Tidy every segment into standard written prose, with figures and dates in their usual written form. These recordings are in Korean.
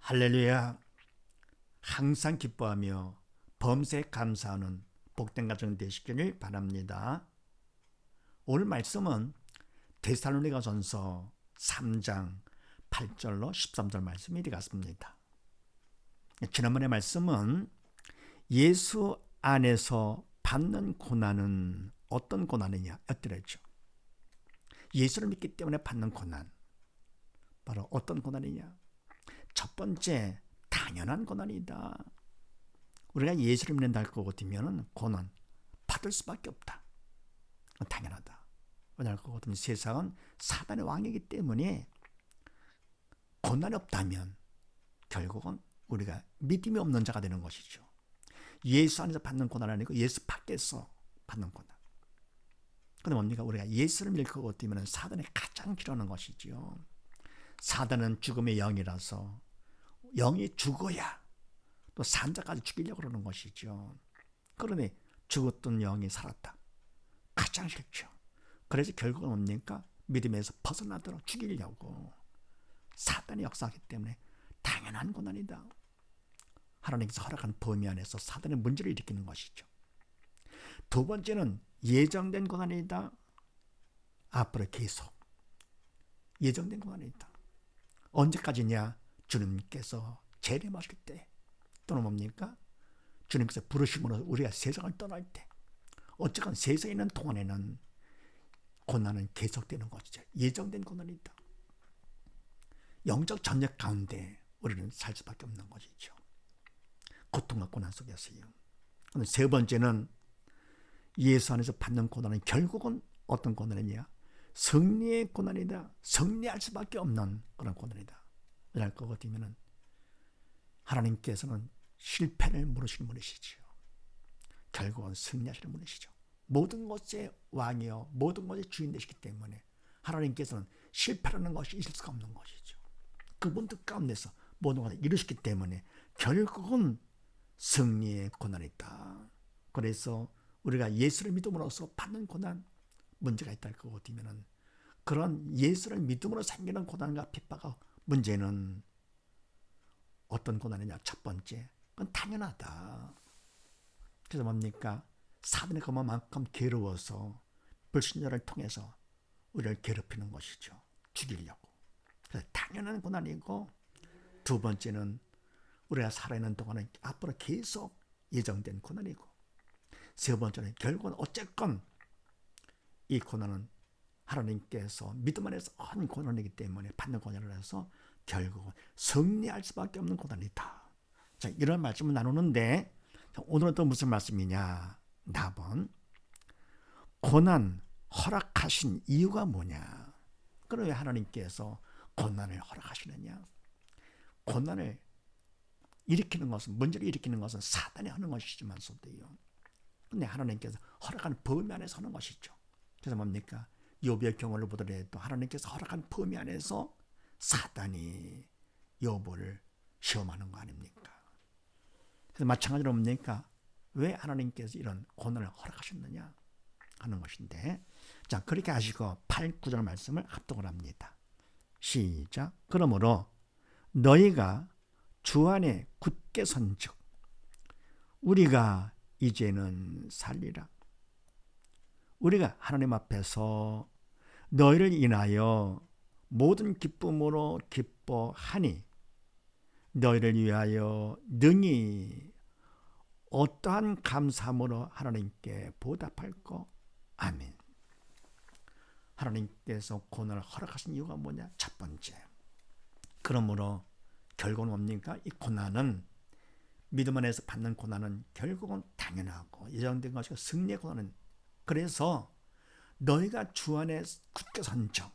할렐루야. 항상 기뻐하며 범사에 감사하는 복된 가정 되시기를 바랍니다. 오늘 말씀은 데살로니가전서 3장 8절로 13절 말씀이 되겠습니다. 지난번의 말씀은 예수 안에서 받는 고난은 어떤 고난이냐 였더랬죠. 예수를 믿기 때문에 받는 고난, 바로 어떤 고난이냐? 첫 번째, 당연한 고난이다. 우리가 예수를 믿는다고 같으면 고난 받을 수밖에 없다. 당연하다. 왜냐하면 같으면 세상은 사단의 왕이기 때문에 고난이 없다면 결국은 우리가 믿음이 없는 자가 되는 것이죠. 예수 안에서 받는 고난은 아니고 예수 밖에서 받는 고난. 그런데 뭡니까? 우리가 예수를 믿을 것 같으면 사단이 가장 싫어하는 것이죠. 사단은 죽음의 영이라서 영이 죽어야 또 산자까지 죽이려고 그러는 것이죠. 그러니 죽었던 영이 살았다. 가장 싫죠. 그래서 결국은 뭡니까? 믿음에서 벗어나도록 죽이려고 사단이 역사하기 때문에 당연한 고난이다. 하나님께서 허락한 범위 안에서 사단의 문제를 일으키는 것이죠. 두 번째는 예정된 고난이다. 앞으로 계속 예정된 고난이다. 언제까지냐? 주님께서 재림하실 때, 또는 뭡니까? 주님께서 부르심으로 우리가 세상을 떠날 때, 어쨌건 세상에 있는 동안에는 고난은 계속되는 것이죠. 예정된 고난이다. 영적 전쟁 가운데 우리는 살 수밖에 없는 것이죠. 고통과 고난 속에서요. 세 번째는 예수 안에서 받는 고난은 결국은 어떤 고난이냐? 승리의 고난이다. 승리할 수밖에 없는 그런 고난이다. 왜냐할 것 같으면 하나님께서는 실패를 모르시는 분이시죠. 결국은 승리하시는 분이시죠. 모든 것의 왕이요 모든 것의 주인 되시기 때문에 하나님께서는 실패라는 것이 있을 수가 없는 것이죠. 그분 뜻 가운데서 모든 것을 이루시기 때문에 결국은 승리의 고난이 있다. 그래서 우리가 예수를 믿음으로써 받는 고난, 문제가 있다고 것 같으면 그런 예수를 믿음으로 생기는 고난과 핍박과 문제는 어떤 고난이냐? 첫 번째, 그건 당연하다. 그래서 뭡니까? 사단이 그만큼 괴로워서 불신자를 통해서 우리를 괴롭히는 것이죠. 죽이려고. 그래서 당연한 고난이고, 두 번째는 우리가 살아있는 동안은 앞으로 계속 예정된 고난이고, 세 번째는 결국은 어쨌건 이 고난은 하나님께서 믿음 안에서 한 고난이기 때문에 받는 고난을 해서 결국은 승리할 수밖에 없는 고난이다. 자, 이런 말씀을 나누는데 오늘은 또 무슨 말씀이냐? 답은 고난 허락하신 이유가 뭐냐? 그럼 왜 하나님께서 고난을 허락하시느냐? 고난을 일으키는 것은, 문제를 일으키는 것은 사단이 하는 것이지만서도요. 근데 하나님께서 허락한 범위 안에서 하는 것이죠. 그래서 뭡니까? 욥의 경우를 보더라도 하나님께서 허락한 범위 안에서 사단이 욥을 시험하는 거 아닙니까? 그래서 마찬가지로 뭡니까? 왜 하나님께서 이런 고난을 허락하셨느냐 하는 것인데, 자, 그렇게 하시고 8, 9절 말씀을 합독을 합니다. 시작. 그러므로 너희가 주 안에 굳게 선즉 우리가 이제는 살리라. 우리가 하나님 앞에서 너희를 인하여 모든 기쁨으로 기뻐하니 너희를 위하여 능히 어떠한 감사함으로 하나님께 보답할 거. 아멘. 하나님께서 고난을 허락하신 이유가 뭐냐? 첫 번째, 그러므로 결국은 뭡니까? 이 고난은, 믿음 안에서 받는 고난은 결국은 당연하고 예정된 것이고 승리의 고난은, 그래서 너희가 주 안에 굳게 선정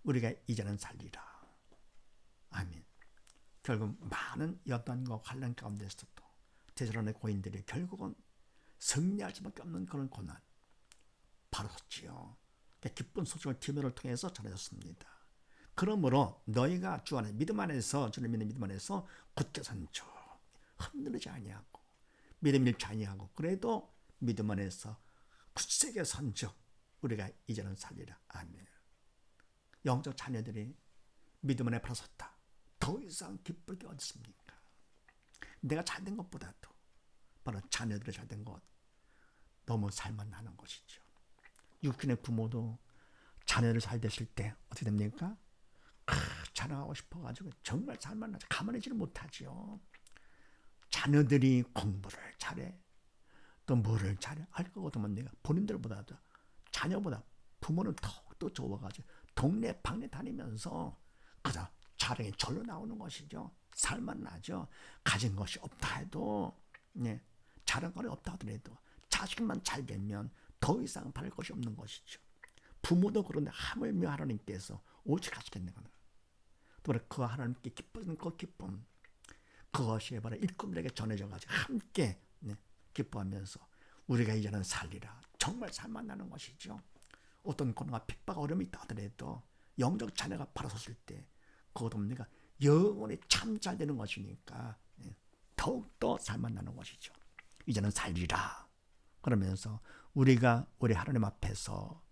우리가 이제는 살리라. 아멘. 결국 많은 여단과 환난 가운데서도 데살로니가 고인들이 결국은 승리할 수밖에 없는 그런 고난 바로지요. 기쁜 소식을 기도를 통해서 전해졌습니다. 그러므로 너희가 주 안에 믿음 안에서, 주를 믿는 믿음 안에서 굳게 선정, 흔들리지 아니하고 믿음 잃지 아니하고, 그래도 믿음 안에서 굳세게 선정 우리가 이제는 살리라. 아멘. 영적 자녀들이 믿음 안에 바로 섰다. 더 이상 기쁠 게 어디 있습니까? 내가 잘된 것보다도 바로 자녀들이 잘된 것, 너무 살만 나는 것이죠. 육신의 부모도 자녀들 잘 됐을 때 어떻게 됩니까? 자랑하고 싶어가지고 정말 살만 나죠. 가만히 있지를 못하죠. 자녀들이 공부를 잘해, 또 뭐를 잘해, 알 거거든요. 내가 본인들보다도 자녀보다 부모는 더욱더 좋아가지고 동네 방네 다니면서 그저 자랑이 절로 나오는 것이죠. 살만 나죠. 가진 것이 없다 해도, 네, 자랑거리 없다 하더라도 자식만 잘 되면 더 이상 바랄 것이 없는 것이죠. 부모도 그런데 하물며 하나님께서 오직 하시겠는가. 또 그 하나님께 기뻐지는 그 기쁨, 그것이 바로 일꾼들에게 전해져가지고 함께, 네, 기뻐하면서 우리가 이제는 살리라. 정말 살만 나는 것이죠. 어떤 고난과 핍박, 어려움이 있다 하더라도 영적 자녀가 바로 섰을 때 그것 없니까 영원히 참 잘 되는 것이니까, 네, 더욱더 살만 나는 것이죠. 이제는 살리라. 그러면서 우리가 우리 하나님 앞에서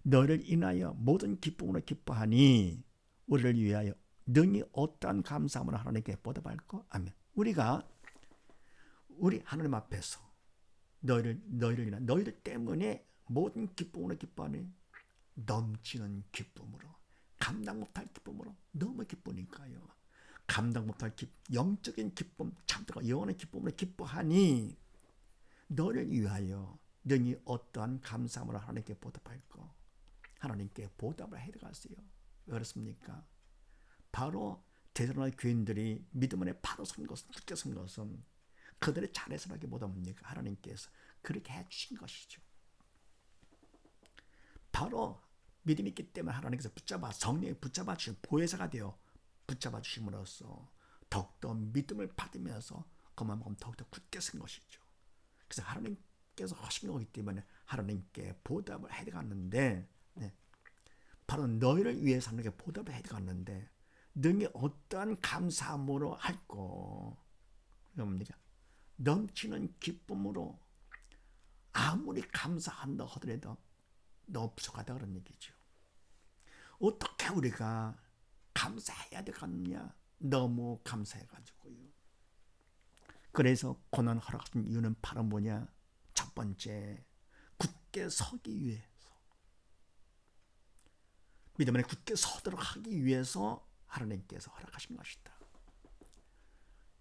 너를 인하여 모든 기쁨으로 기뻐하니 우리를 위하여 능히 어떠한 감사함으로 하나님께 보답할까? 아멘. 우리가 우리 하나님 앞에서 너희를 인하 너희들 때문에 모든 기쁨으로 기뻐하니 넘치는 기쁨으로, 감당 못할 기쁨으로, 너무 기쁘니까요. 감당 못할 영적인 기쁨, 참되고 영원한 기쁨으로 기뻐하니 너를 위하여 능히 어떠한 감사함으로 하나님께 보답할까? 하나님께 보답을 해 들어가세요. 왜 그렇습니까? 바로 대전의 교인들이 믿음 안에 바로 선 것은, 굳게 선 것은 그들의 잘해서라기보다 뭡니까? 하나님께서 그렇게 해주신 것이죠. 바로 믿음이 있기 때문에 하나님께서 성령이 붙잡아 주신 보혜사가 되어 붙잡아 주심으로써 더욱더 믿음을 받으면서 그만큼 더욱더 굳게 선 것이죠. 그래서 하나님께서 하신 거기 때문에 하나님께 보답을 해 들어갔는데, 네, 바로 너희를 위해서 하나님께 보답을 해 들어갔는데 능히 어떠한 감사함으로 할꼬? 뭡니까? 넘치는 기쁨으로 아무리 감사한다 하더라도 너무 부족하다 그런 얘기죠. 어떻게 우리가 감사해야 되겠느냐? 너무 감사해가지고요. 그래서 고난 허락하신 이유는 바로 뭐냐? 첫 번째, 굳게 서기 위해서, 믿음 안에 굳게 서도록 하기 위해서 하나님께서 허락하신 것이다.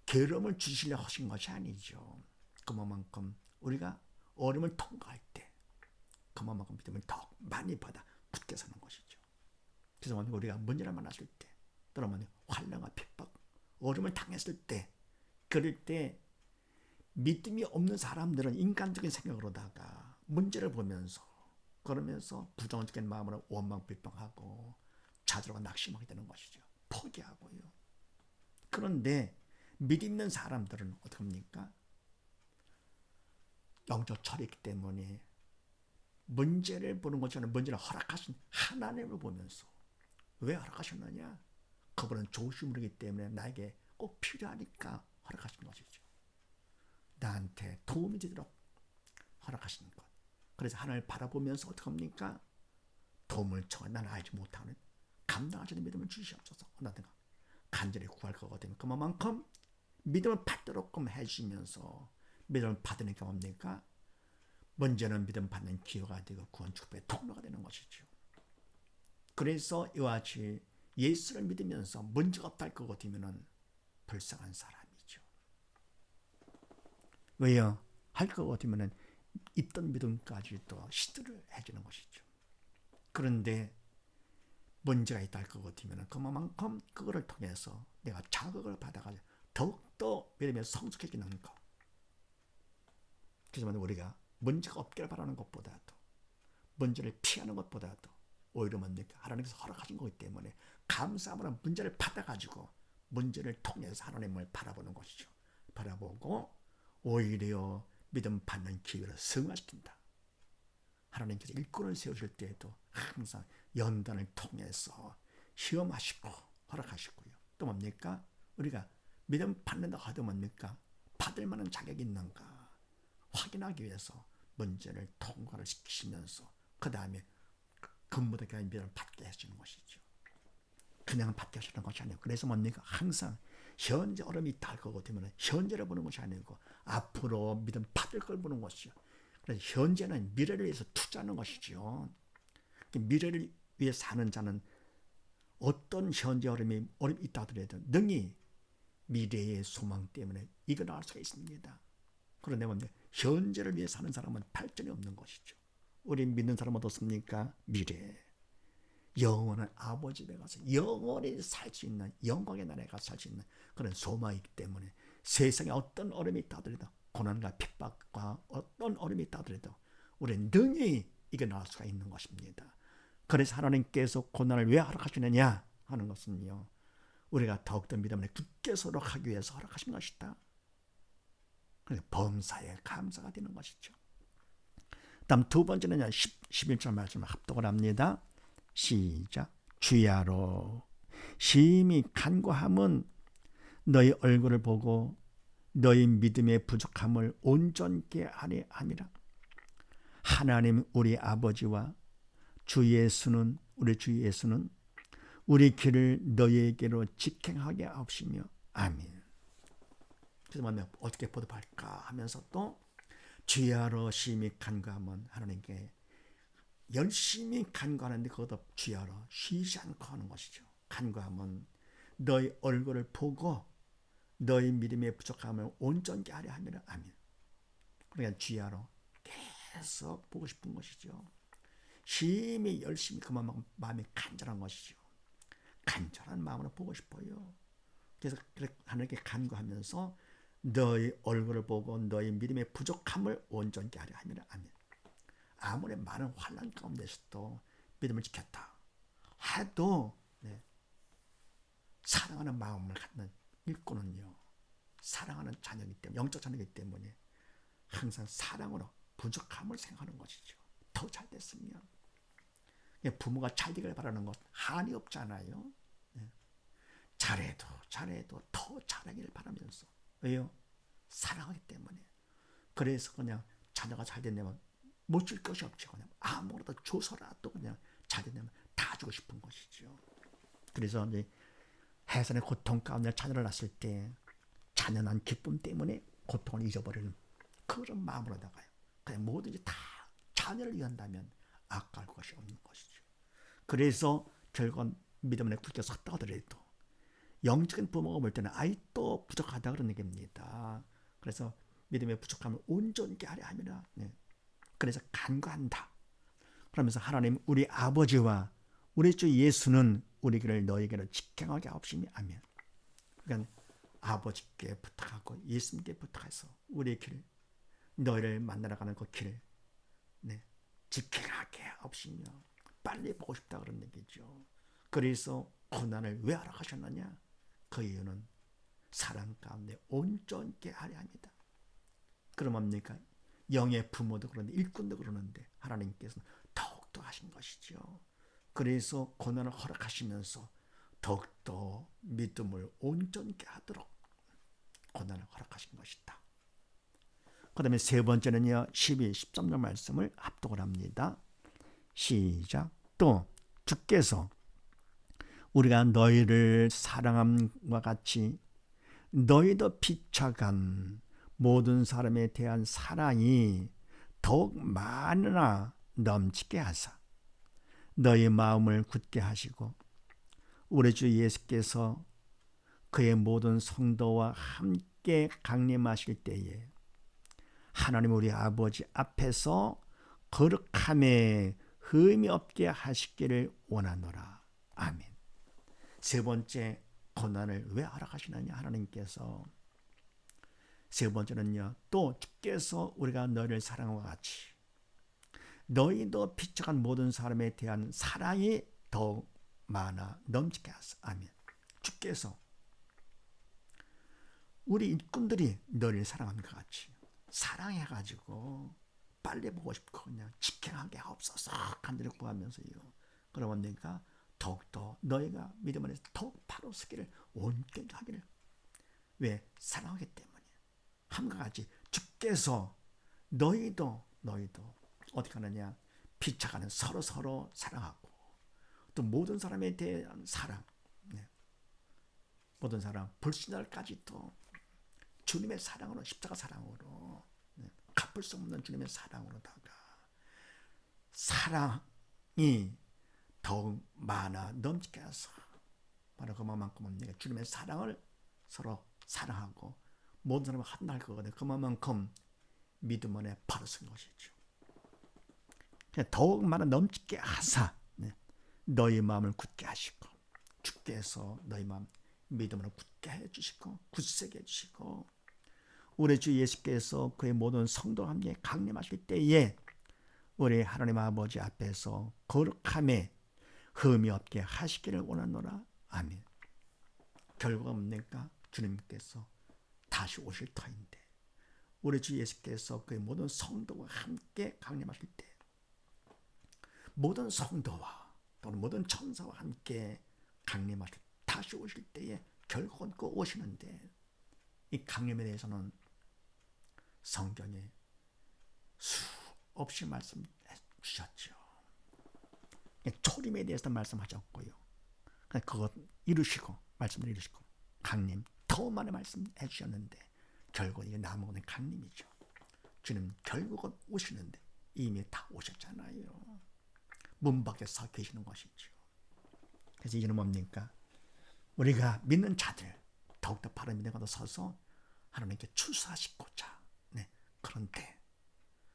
괴로움을 주시려 하신 것이 아니죠. 그만큼 우리가 어려움을 통과할 때 그만큼 믿음을 더 많이 받아 굳게 서는 것이죠. 그래서 우리가 문제를 만났을 때, 또는 환난과 핍박, 어려움을 당했을 때, 그럴 때 믿음이 없는 사람들은 인간적인 생각으로다가 문제를 보면서, 그러면서 부정적인 마음으로 원망 비방하고 좌절하고 낙심하게 되는 것이죠. 포기하고요. 그런데 믿음 있는 사람들은 어떻게 합니까? 영적 철이 있기 때문에 문제를 보는 것이 아니라 문제를 허락하신 하나님을 보면서, 왜 허락하셨느냐? 그분은 좋으신 분이기 때문에 나에게 꼭 필요하니까 허락하신 것이죠. 나한테 도움이 되도록 허락하신 것. 그래서 하나님을 바라보면서 어떻게 합니까? 도움을 청해 나는 알지 못하는 감당하지 않는 믿음을 주시옵소서. 나든가 간절히 구할 거거든요. 그만큼 믿음을 받도록끔 해주시면서 믿음을 받으니까 뭡니까? 먼저는 믿음 받는 기회가 되고 구원 축복의 통로가 되는 것이죠. 그래서 이와 같이 예수를 믿으면서 문제가 없다 할 것 같으면 불쌍한 사람이죠. 왜요? 할 것 같으면 있던 믿음까지도 시들을 해주는 것이죠. 그런데 문제가 있다 할 것 같으면 그만큼 그거를 통해서 내가 자극을 받아가지고 더욱더 믿음에 성숙해지는 것. 그래서 우리가 문제가 없기를 바라는 것보다도, 문제를 피하는 것보다도 오히려 뭡니까? 하나님께서 허락하신 거기 때문에 감사함으로 문제를 받아가지고 문제를 통해서 하나님을 바라보는 것이죠. 바라보고 오히려 믿음 받는 기회를 승화시킨다. 하나님께서 일꾼을 세우실 때에도 항상 연단을 통해서 시험하시고 허락하시고요. 또 뭡니까? 우리가 믿음 받는다 하도 뭡니까? 받을 만한 자격이 있는가 확인하기 위해서 문제를 통과를 시키시면서 그 다음에 근무대까지 믿음을 받게 해주는 것이죠. 그냥 받게 하시는 것이 아니고, 그래서 뭡니까? 항상 현재 어려움이 있다 할 거고 때문에 현재를 보는 것이 아니고 앞으로 믿음 받을 걸 보는 것이죠. 그래서 현재는 미래를 위해서 투자하는 것이죠. 미래를 위해 사는 자는 어떤 현재 어려움이 있다 하더라도 능히 미래의 소망 때문에 이겨나갈 수가 있습니다. 그런데 뭡니까? 현재를 위해 사는 사람은 발전이 없는 것이죠. 우리 믿는 사람은 어떻습니까? 미래, 영원한 아버지 집에 가서 영원히 살 수 있는, 영광의 나라에 가서 살 수 있는 그런 소망이기 때문에 세상에 어떤 어려움이 있다 하더라도, 고난과 핍박과 어떤 어려움이 있다 하더라도 우리는 능히 이겨나갈 수가 있는 것입니다. 그래서 하나님께서 고난을 왜 허락하시느냐 하는 것은요, 우리가 더욱더 믿음을 굳게 서록하기 위해서 허락하신 것이다. 그래서 범사에 감사가 되는 것이죠. 다음 두 번째는 11절 말씀을 합독을 합니다. 시작. 주야로 심히 간구함은 너희 얼굴을 보고 너희 믿음의 부족함을 온전케 하려 함이라. 하나님 우리 아버지와 우리 주 예수는 우리 길을 너희에게로 직행하게 하옵시며 아멘. 그래서 만약 어떻게 보답할까 하면서 또 주야로 심히 간구하면, 하나님께 열심히 간구하는데 그것도 주야로 쉬지 않고 하는 것이죠. 간구하면 너희 얼굴을 보고 너희 믿음의 부족함을 온전케 하려 함이라 아멘. 그러니까 주야로 계속 보고 싶은 것이죠. 심히 열심히 그만 마음이 간절한 것이죠. 간절한 마음으로 보고 싶어요. 그래서 하나님께 간구하면서 너희 얼굴을 보고 너희 믿음의 부족함을 온전케 하려 함이라 아멘. 아무리 많은 환난 가운데서도 믿음을 지켰다 해도 사랑하는 마음을 갖는 일꾼은요, 사랑하는 자녀이기 때문에, 영적 자녀이기 때문에 항상 사랑으로 부족함을 생각하는 것이죠. 더 잘 됐으면. 부모가 잘 되길 바라는 것 한이 없잖아요. 잘해도 더 잘하기를 바라면서. 왜요? 사랑하기 때문에. 그래서 그냥 자녀가 잘 된다면 못 줄 것이 없죠. 그냥 아무거나 줘서라도 그냥 잘 된다면 다 주고 싶은 것이죠. 그래서 이제 해산의 고통 가운데 자녀를 낳았을 때 자녀 난 기쁨 때문에 고통을 잊어버리는 그런 마음으로다가요, 그냥 뭐든지 다 자녀를 위한다면 아까울 것이 없는 것이죠. 그래서 결국 믿음에 굳게 섰다 하더라도 영적인 부모가 볼 때는 아직도 부족하다 그런 얘기입니다. 그래서 믿음의 부족함을 온전케 하려 함이라. 그래서 간구한다. 그러면서 하나님 우리 아버지와 우리 주 예수는 우리 길을 너희에게로 직행하게 하옵시며 아멘. 그러니까 아버지께 부탁하고 예수님께 부탁해서 우리의 길, 너희를 만나러 가는 그 길을 직행하게 하옵시며, 빨리 보고 싶다 그런 얘기죠. 그래서 고난을 왜 허락하셨느냐? 그 이유는 사랑 가운데 온전케 하려 합니다. 그럼 뭡니까? 영의 부모도 그런데 일꾼도 그러는데 하나님께서는 더욱더 하신 것이죠. 그래서 고난을 허락하시면서 더욱더 믿음을 온전케 하도록 고난을 허락하신 것이다. 그 다음에 세 번째는요, 12, 13절 말씀을 합독을 합니다. 시작. 또 주께서 우리가 너희를 사랑함과 같이 너희도 비춰간 모든 사람에 대한 사랑이 더욱 많으나 넘치게 하사 너희 마음을 굳게 하시고 우리 주 예수께서 그의 모든 성도와 함께 강림하실 때에 하나님 우리 아버지 앞에서 거룩함에 흠이 없게 하시기를 원하노라. 아멘. 세 번째, 고난을 왜 허락하시느냐? 하나님께서 세 번째는요, 또 주께서 우리가 너희를 사랑과 같이 너희도 비춰간 모든 사람에 대한 사랑이 더욱 많아 넘치게 하소서. 아멘. 주께서 우리 일꾼들이 너희를 사랑하는 것 같이 사랑해가지고 빨리 보고 싶고 그냥 직행하게 하옵소서 간절히 구하면서요. 그러면 내가 더욱더 너희가 믿음 안에서 더욱 바로 서기를 온전히 하기를. 왜? 사랑하기 때문에. 함과 같이 주께서 너희도 어떻게 하느냐? 비춰가는 서로 사랑하고 또 모든 사람에 대한 사랑, 모든 사랑, 불신자들까지도 주님의 사랑으로, 십자가 사랑으로, 갚을 수 없는 주님의 사랑으로다가 사랑이 더욱 많아 넘치게 해서 바로 그만큼 내가 주님의 사랑을 서로 사랑하고 모든 사람을 한날 거거든요. 그만큼 믿음 안에 바로 쓴 것이죠. 더욱 많아 넘치게 하사 너희 마음을 굳게 하시고 주께서 너희 마음 믿음으로 굳게 해주시고 굳세게 해주시고 우리 주 예수께서 그의 모든 성도와 함께 강림하실 때에 우리 하나님 아버지 앞에서 거룩함에 흠이 없게 하시기를 원하노라. 아멘. 결과가 뭡니까? 주님께서 다시 오실 터인데 우리 주 예수께서 그의 모든 성도와 함께 강림하실 때 모든 성도와 또는 모든 천사와 함께 강림하실 다시 오실 때에 결국은 꼭 오시는데 이 강림에 대해서는 성경에 수없이 말씀해 주셨죠. 초림에 대해서 말씀하셨고요. 그것 이루시고 말씀을 이루시고 강림 더 많은 말씀해 주셨는데 결국 이게 남은 강림이죠. 주님 결국은 오시는데 이미 다 오셨잖아요. 문 밖에 서 계시는 것이죠. 그래서 이제는 뭡니까? 우리가 믿는 자들 더욱더 바른 믿음으로 서서 하나님께 추수하시고자 그런데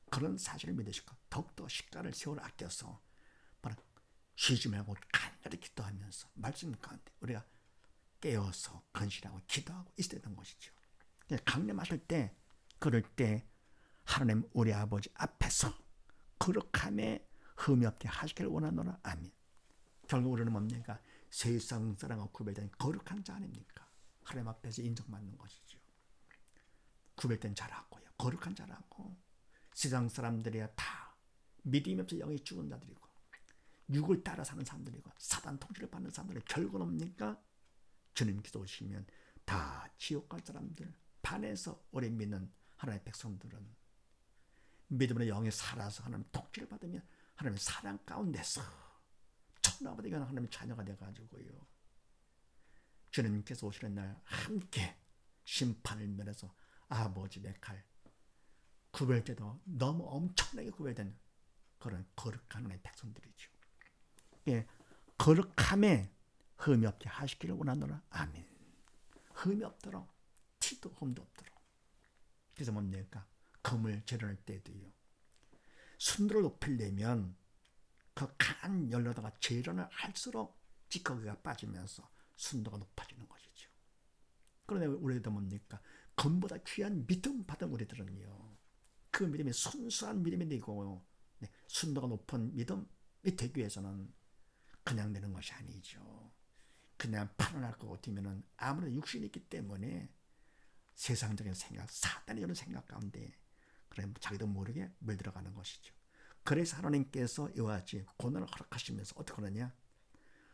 그런 사실을 믿으시고 더욱더 시간을 세월 아껴서 바로 쉬지 말고 간절히 기도하면서 말씀 가운데 우리가 깨어서 건실하고 기도하고 있어야 되는 것이죠. 강림하실 때 그럴 때 하나님 우리 아버지 앞에서 거룩함에 흠이 없게 하시기를 원하노라. 아멘. 결국 우리는 뭡니까? 세상 사람과 구별된 거룩한 자 아닙니까? 하나님 앞에서 인정받는 것이죠. 구별된 자라고요. 거룩한 자라고. 세상 사람들이야 다 믿음이 없어 영이 죽은 자들이고 육을 따라 사는 사람들이고 사단 통치를 받는 사람들이 결국은 뭡니까? 주님께서 오시면 다 지옥 갈 사람들 반해서 우리 믿는 하나님의 백성들은 믿음으로 영에 살아서 하나님 통치를 받으면 하나님의 사랑 가운데서 천하보다 하나님의 자녀가 되어가지고요. 주님께서 오시는 날 함께 심판을 면해서 아버지의 칼 구별제도 너무 엄청나게 구별된 그런 거룩한 하나님의 백성들이죠. 예, 거룩함에 흠이 없게 하시기를 원하노라. 아멘. 흠이 없도록 티도 흠도 없도록. 그래서 뭡니까? 금을 재련할 때도요. 순도를 높이려면 그 강한 열로다가 재련을 할수록 찌꺼기가 빠지면서 순도가 높아지는 것이죠. 그런데 우리도 뭡니까? 금보다 귀한 믿음 받은 우리들은요. 그 믿음이 순수한 믿음이 되고 순도가 높은 믿음이 되기 위해서는 그냥 되는 것이 아니죠. 그냥 판단할 것 같으면 아무래도 육신이 있기 때문에 세상적인 생각, 사단이 주는 생각 가운데 그래 자기도 모르게 물들어가는 것이죠. 그래서 하나님께서 이와 같이 고난을 허락하시면서 어떻게 하느냐?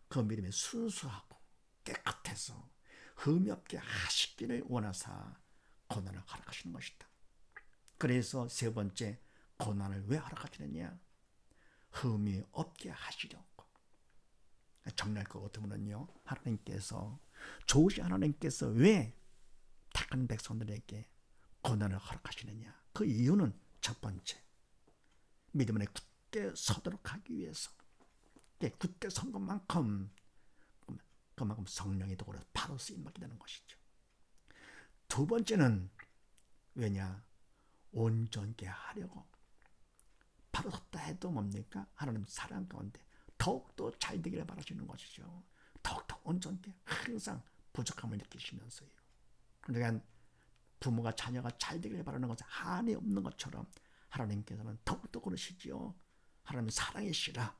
그 믿음이 순수하고 깨끗해서 흠이 없게 하시기를 원하사 고난을 허락하시는 것이다. 그래서 세 번째 고난을 왜 허락하시느냐? 흠이 없게 하시려고. 정리할 것 같으면요, 하나님께서 좋으신 하나님께서 왜 택한 백성들에게 고난을 허락하시느냐? 그 이유는 첫 번째, 믿음 안에 굳게 서도록 하기 위해서. 굳게 선 것만큼 그만큼 성령의 도구로 바로 쓰임받게 되는 것이죠. 두 번째는 왜냐? 온전케 하려고. 바로 섰다 해도 뭡니까? 하나님 사랑 가운데 더욱더 잘 되기를 바라시는 것이죠. 더욱더 온전케 항상 부족함을 느끼시면서요. 그러니까 부모가 자녀가 잘 되기를 바라는 것은 한이 없는 것처럼 하나님께서는 더욱더 그러시지요. 하나님 사랑이시라.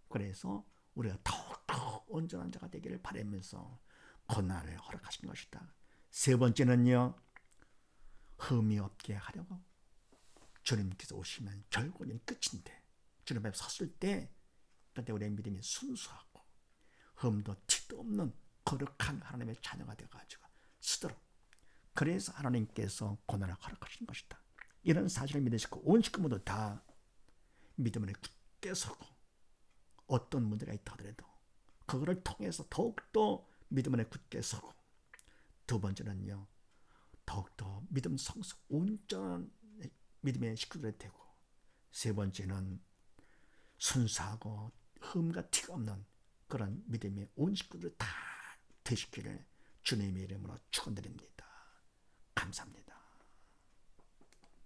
그래서 우리가 더욱더 온전한 자가 되기를 바라면서 고난을 허락하신 것이다. 세 번째는요, 흠이 없게 하려고. 주님께서 오시면 결국은 끝인데 주님 앞에 섰을 때 그때 우리의 믿음이 순수하고 흠도 티도 없는 거룩한 하나님의 자녀가 되어가지고 쓰도록. 그래서 하나님께서 고난을 허락하신 것이다. 이런 사실을 믿으시고 온 식구 모두 다 믿음을 굳게 서고 어떤 문제가 있다 하더라도 그거를 통해서 더욱더 믿음을 굳게 서고 두 번째는요, 더욱더 믿음 성숙 온전한 믿음의 식구들이 되고, 세 번째는 순수하고 흠과 티가 없는 그런 믿음의 온 식구들 다 되시기를 주님의 이름으로 축원드립니다. 감사합니다.